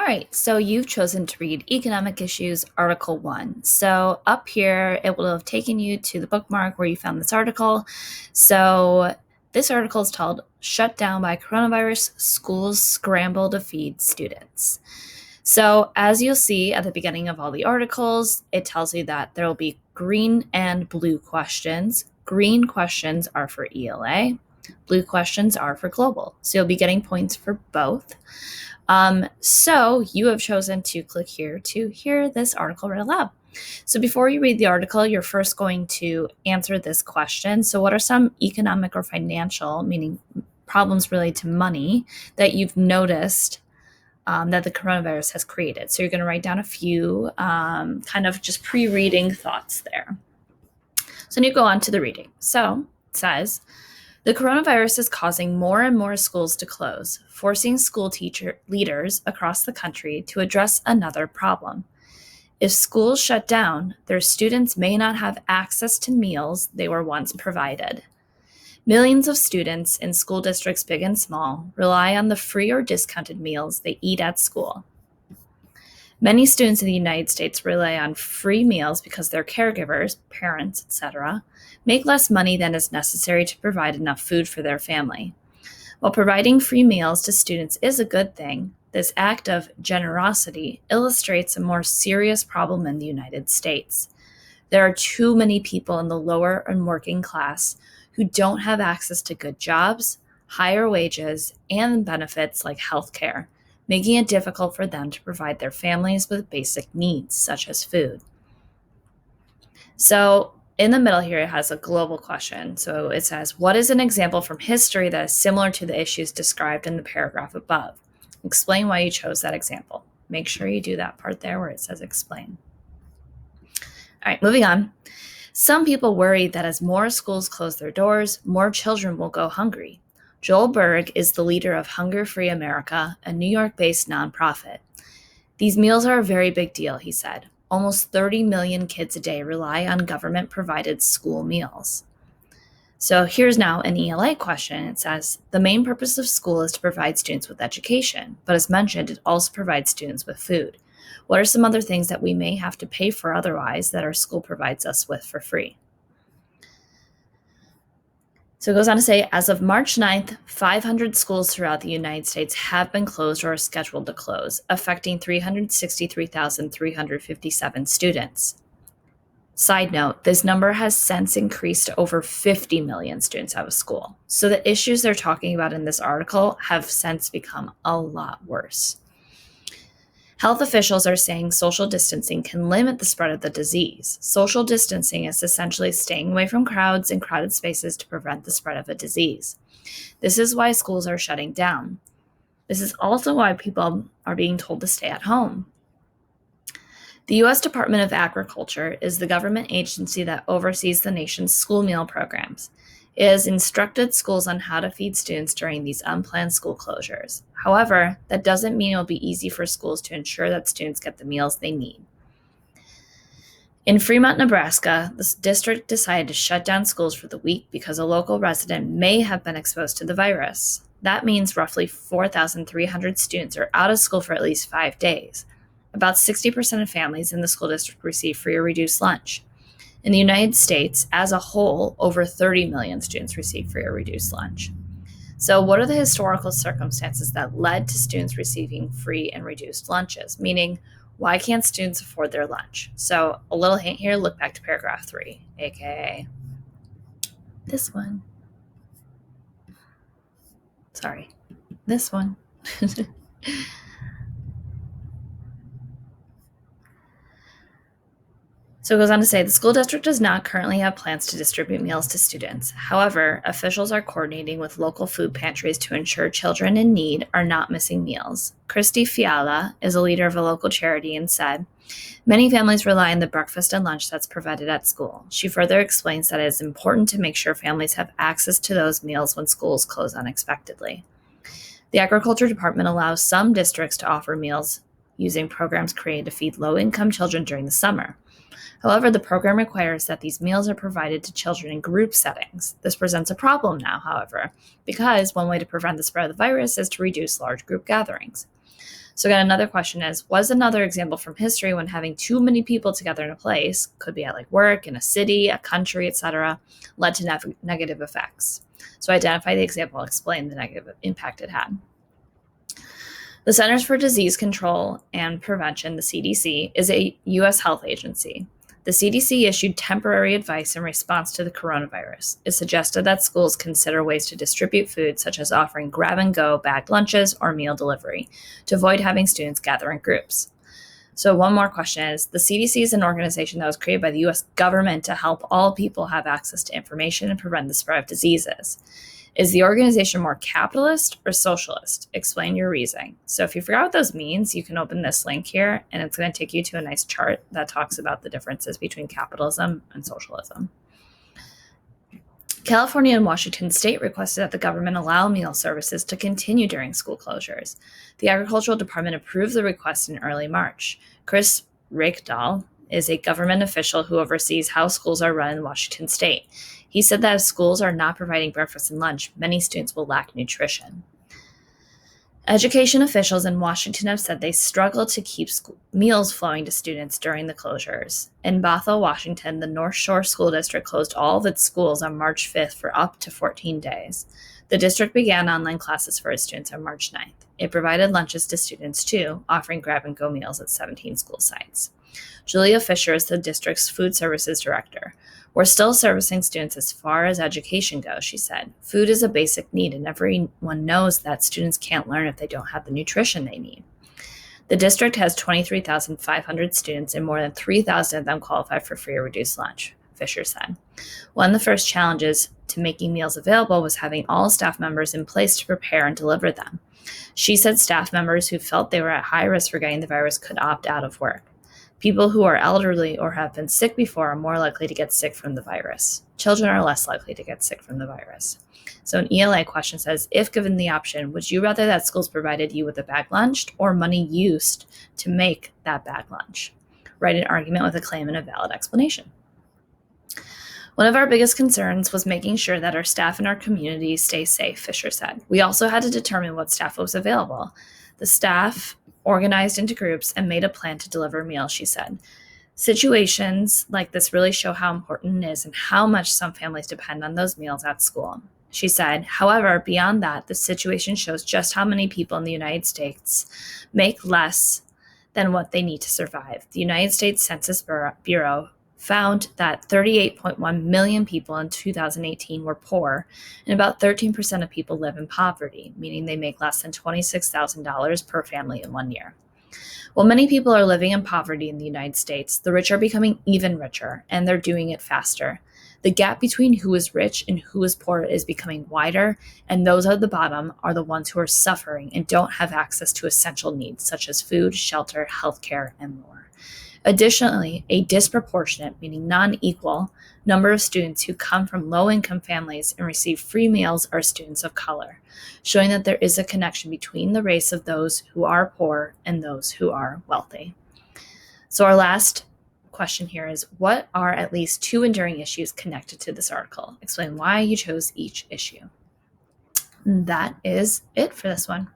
right, so you've chosen to read Economic Issues Article 1. So up here, it will have taken you to the bookmark where you found this article. So this article is titled Shut Down by Coronavirus, Schools Scramble to Feed Students. So as you'll see at the beginning of all the articles, it tells you that there will be green and blue questions. Green questions are for ELA, blue questions are for global. So you'll be getting points for both. So you have chosen to click here to hear this article read aloud. So before you read the article, you're first going to answer this question. So what are some economic or financial, meaning problems related to money, that you've noticed that the coronavirus has created? So you're going to write down a few kind of just pre-reading thoughts there. So then you go on to the reading. So it says, the coronavirus is causing more and more schools to close, forcing school teacher leaders across the country to address another problem. If schools shut down, their students may not have access to meals they were once provided. Millions of students in school districts big and small rely on the free or discounted meals they eat at school. Many students in the United States rely on free meals because their caregivers, parents, etc., make less money than is necessary to provide enough food for their family. While providing free meals to students is a good thing, this act of generosity illustrates a more serious problem in the United States. There are too many people in the lower and working class who don't have access to good jobs, higher wages, and benefits like health care, making it difficult for them to provide their families with basic needs, such as food. So in the middle here, it has a global question. So it says, what is an example from history that is similar to the issues described in the paragraph above? Explain why you chose that example. Make sure you do that part there where it says explain. All right, moving on. Some people worry that as more schools close their doors, more children will go hungry. Joel Berg is the leader of Hunger Free America, a New York-based nonprofit. These meals are a very big deal, he said. Almost 30 million kids a day rely on government-provided school meals. So here's now an ELA question. It says, the main purpose of school is to provide students with education, but as mentioned, it also provides students with food. What are some other things that we may have to pay for otherwise that our school provides us with for free? So it goes on to say, as of March 9th, 500 schools throughout the United States have been closed or are scheduled to close, affecting 363,357 students. Side note, this number has since increased to over 50 million students out of school. So the issues they're talking about in this article have since become a lot worse. Health officials are saying social distancing can limit the spread of the disease. Social distancing is essentially staying away from crowds and crowded spaces to prevent the spread of a disease. This is why schools are shutting down. This is also why people are being told to stay at home. The U.S. Department of Agriculture is the government agency that oversees the nation's school meal programs. It has instructed schools on how to feed students during these unplanned school closures. However, that doesn't mean it will be easy for schools to ensure that students get the meals they need. In Fremont, Nebraska, the district decided to shut down schools for the week because a local resident may have been exposed to the virus. That means roughly 4,300 students are out of school for at least 5 days. About 60% of families in the school district receive free or reduced lunch. In the United States, as a whole, over 30 million students receive free or reduced lunch. So what are the historical circumstances that led to students receiving free and reduced lunches? Meaning, why can't students afford their lunch? So a little hint here, look back to paragraph 3, aka this one. Sorry, this one. So it goes on to say, the school district does not currently have plans to distribute meals to students. However, officials are coordinating with local food pantries to ensure children in need are not missing meals. Christy Fiala is a leader of a local charity and said, many families rely on the breakfast and lunch that's provided at school. She further explains that it is important to make sure families have access to those meals when schools close unexpectedly. The Agriculture Department allows some districts to offer meals using programs created to feed low-income children during the summer. However, the program requires that these meals are provided to children in group settings. This presents a problem now, however, because one way to prevent the spread of the virus is to reduce large group gatherings. So again, another question is, what is another example from history when having too many people together in a place, could be at like work, in a city, a country, etc., led to negative effects? So identify the example, explain the negative impact it had. The Centers for Disease Control and Prevention, the CDC, is a U.S. health agency. The CDC issued temporary advice in response to the coronavirus. It suggested that schools consider ways to distribute food, such as offering grab-and-go bagged lunches or meal delivery, to avoid having students gather in groups. So one more question is, the CDC is an organization that was created by the U.S. government to help all people have access to information and prevent the spread of diseases. Is the organization more capitalist or socialist? Explain your reasoning. So if you forgot what those means, you can open this link here, and it's going to take you to a nice chart that talks about the differences between capitalism and socialism. California and Washington State requested that the government allow meal services to continue during school closures. The Agricultural Department approved the request in early March. Chris Reykdal is a government official who oversees how schools are run in Washington State. He said that if schools are not providing breakfast and lunch, many students will lack nutrition. Education officials in Washington have said they struggle to keep meals flowing to students during the closures. In Bothell, Washington, the North Shore School District closed all of its schools on March 5th for up to 14 days. The district began online classes for its students on March 9th. It provided lunches to students too, offering grab-and-go meals at 17 school sites. Julia Fisher is the district's food services director. We're still servicing students as far as education goes, she said. Food is a basic need, and everyone knows that students can't learn if they don't have the nutrition they need. The district has 23,500 students, and more than 3,000 of them qualify for free or reduced lunch, Fisher said. One of the first challenges to making meals available was having all staff members in place to prepare and deliver them. She said staff members who felt they were at high risk for getting the virus could opt out of work. People who are elderly or have been sick before are more likely to get sick from the virus. Children are less likely to get sick from the virus. So an ELA question says, if given the option, would you rather that schools provided you with a bag lunch or money used to make that bag lunch? Write an argument with a claim and a valid explanation. One of our biggest concerns was making sure that our staff and our community stay safe, Fisher said. We also had to determine what staff was available. The staff organized into groups and made a plan to deliver meals, she said. Situations like this really show how important it is and how much some families depend on those meals at school. She said, however, beyond that, the situation shows just how many people in the United States make less than what they need to survive. The United States Census Bureau found that 38.1 million people in 2018 were poor, and about 13% of people live in poverty, meaning they make less than $26,000 per family in 1 year. While many people are living in poverty in the United States, the rich are becoming even richer, and they're doing it faster. The gap between who is rich and who is poor is becoming wider, and those at the bottom are the ones who are suffering and don't have access to essential needs such as food, shelter, healthcare, and more. Additionally, a disproportionate, meaning non-equal, number of students who come from low-income families and receive free meals are students of color, showing that there is a connection between the race of those who are poor and those who are wealthy. So our last question here is, what are at least two enduring issues connected to this article? Explain why you chose each issue. And that is it for this one.